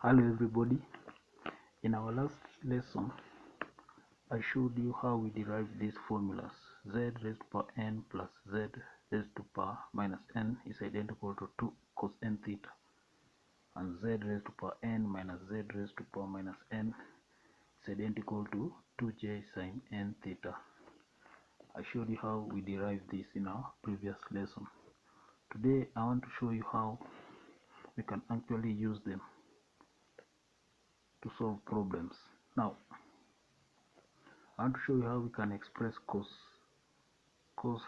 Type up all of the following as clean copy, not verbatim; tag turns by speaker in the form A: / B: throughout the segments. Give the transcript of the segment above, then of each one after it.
A: Hello everybody. In our last lesson I showed you how we derive these formulas. Z raised to power n plus z raised to power minus n is identical to 2 cos n theta, and z raised to power n minus z raised to power minus n is identical to 2j sine n theta. I showed you how we derive this in our previous lesson. Today I want to show you how we can actually use them to solve problems. Now I want to show you how we can express cos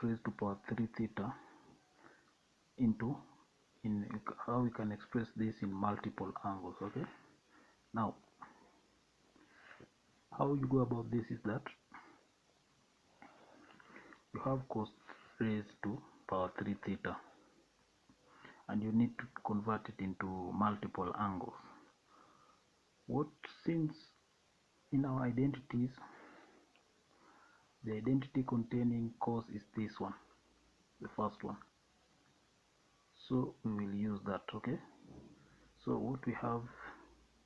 A: raised to power 3 theta how we can express this in multiple angles. Okay, now how you go about this is that you have cos raised to power 3 theta and you need to convert it into multiple angles. Since in our identities the identity containing cos is this one, the first one, so we will use that. Okay, so what we have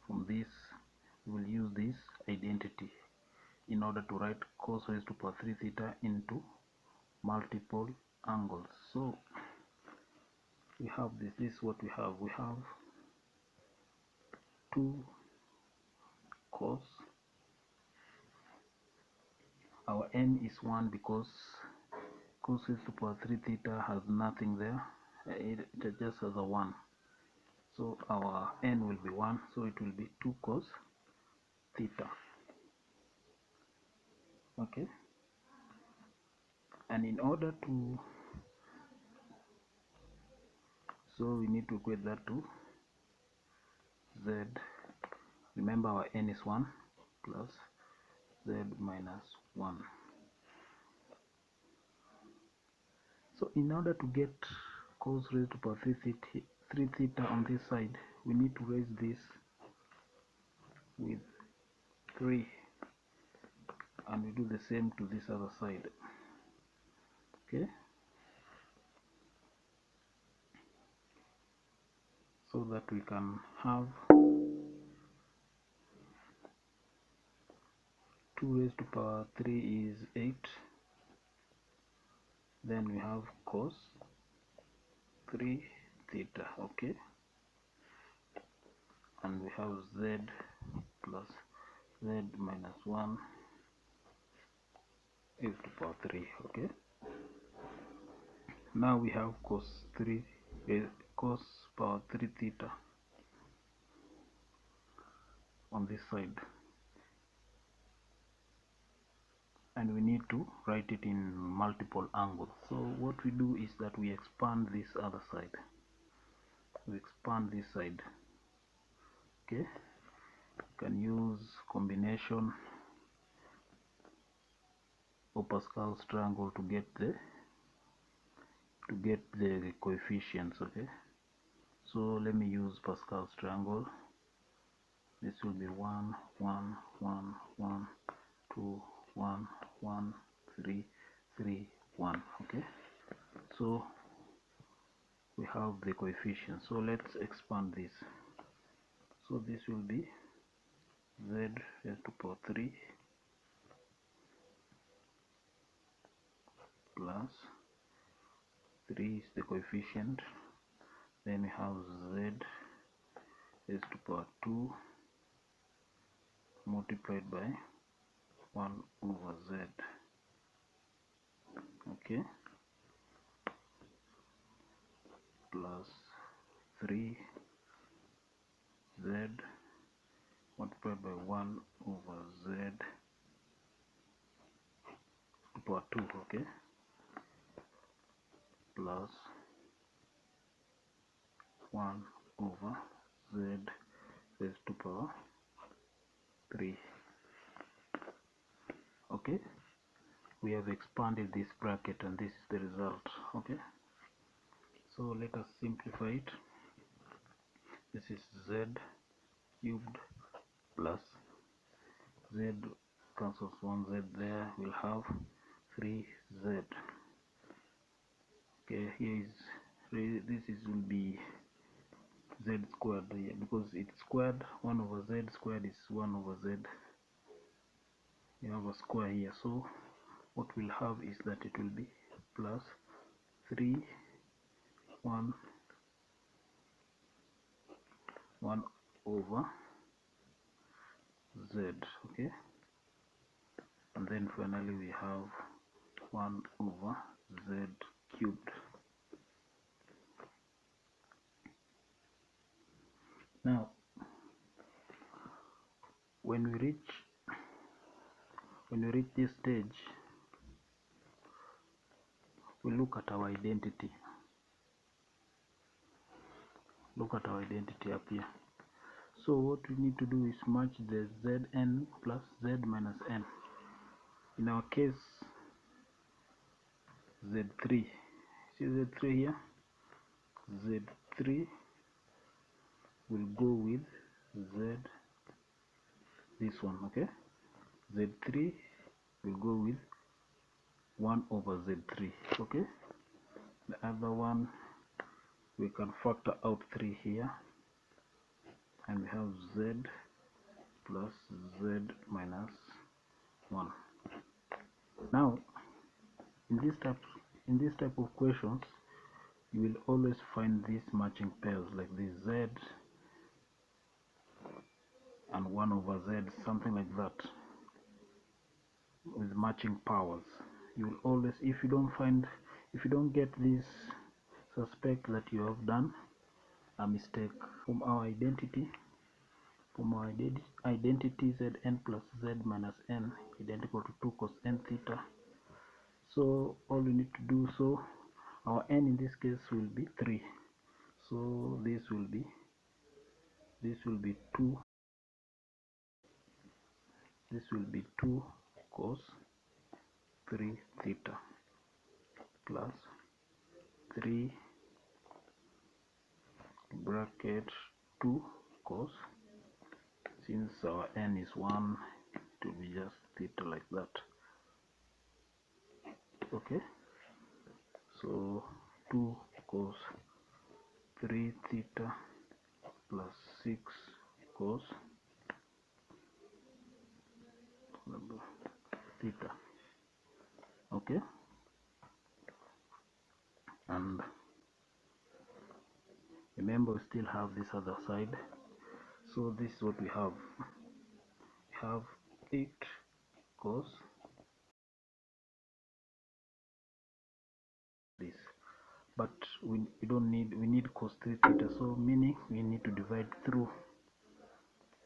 A: from this, we will use this identity in order to write cos raised to power 3 theta into multiple angles. So we have this is what we have 2 cos, our n is 1 because cos raised to power 3 theta has nothing there, it just has a 1, so our n will be 1, so it will be 2 cos theta. Okay, and in order to, so we need to equate that to z. Remember our n is 1 plus z minus 1. So in order to get cos raised to power 3 theta on this side, we need to raise this with 3, and we do the same to this other side. Okay, so that we can have 2 raised to power 3 is 8, then we have cos 3 theta. Okay, and we have z plus z minus 1 is to power 3. Okay, now we have cos power 3 theta on this side, and we need to write it in multiple angles. So what we do is that we expand this other side, we expand this side. Okay, you can use combination or Pascal's triangle to get the coefficients. Okay, so let me use Pascal's triangle. This will be 1 1 1 1 2 1 1 3 3 1. Okay, so we have the coefficients, so let's expand this. So this will be z raised to power 3 plus 3 is the coefficient, then we have z raised to power 2 multiplied by 1 over z. Okay, plus 3 z multiplied by 1 over z to power 2. Okay, plus 1 over z raised to power 3. Okay, we have expanded this bracket and this is the result. Okay, so let us simplify it. This is z cubed plus z cancels 1z there, we'll have 3z. Okay, here is will be z squared here, because it's squared. 1 over z squared is 1 over z. You have a square here, so what we'll have is that it will be plus 3 1 1 over z, okay, and then finally we have 1 over z cubed. Now when we reach this stage, we look at our identity. Look at our identity up here. So what we need to do is match the zn plus z minus n. In our case, z3. See z3 here? Z3 will go with z, this one, okay? Z3 will go with 1 over z3, okay? The other one, we can factor out 3 here, and we have z plus z minus 1. Now in this type of questions, you will always find these matching pairs, like this z and 1 over z, something like that, with matching powers. You will always, if you don't get this, suspect that you have done a mistake. From our identity zn plus z minus n identical to 2 cos n theta. So all we need to do, so our n in this case will be 3, so this will be 2, this will be 2 cos 3 theta plus 3 bracket 2 cos, since our n is 1, it will be just theta like that, okay? So 2 cos 3 theta plus 6 cos theta, okay? And remember, we still have this other side, so this is what we have. We have 8 cos this, but we need cos 3 theta, so meaning we need to divide through,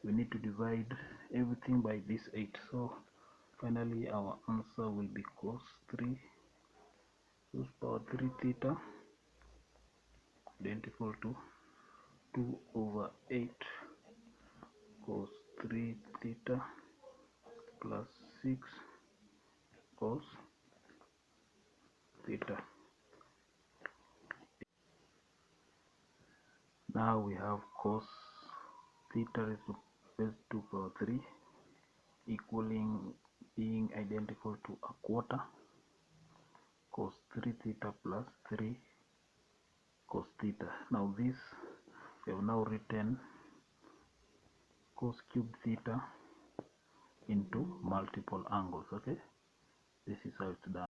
A: we need to divide everything by this 8, so finally our answer will be cos power 3 theta identical to 2 over 8 cos 3 theta plus 6 cos theta. Now we have cos theta raised to 2 power 3 equaling, being identical to a quarter cos 3 theta plus 3 cos theta. Now this, we have now written cos cubed theta into multiple angles, okay? This is how it's done.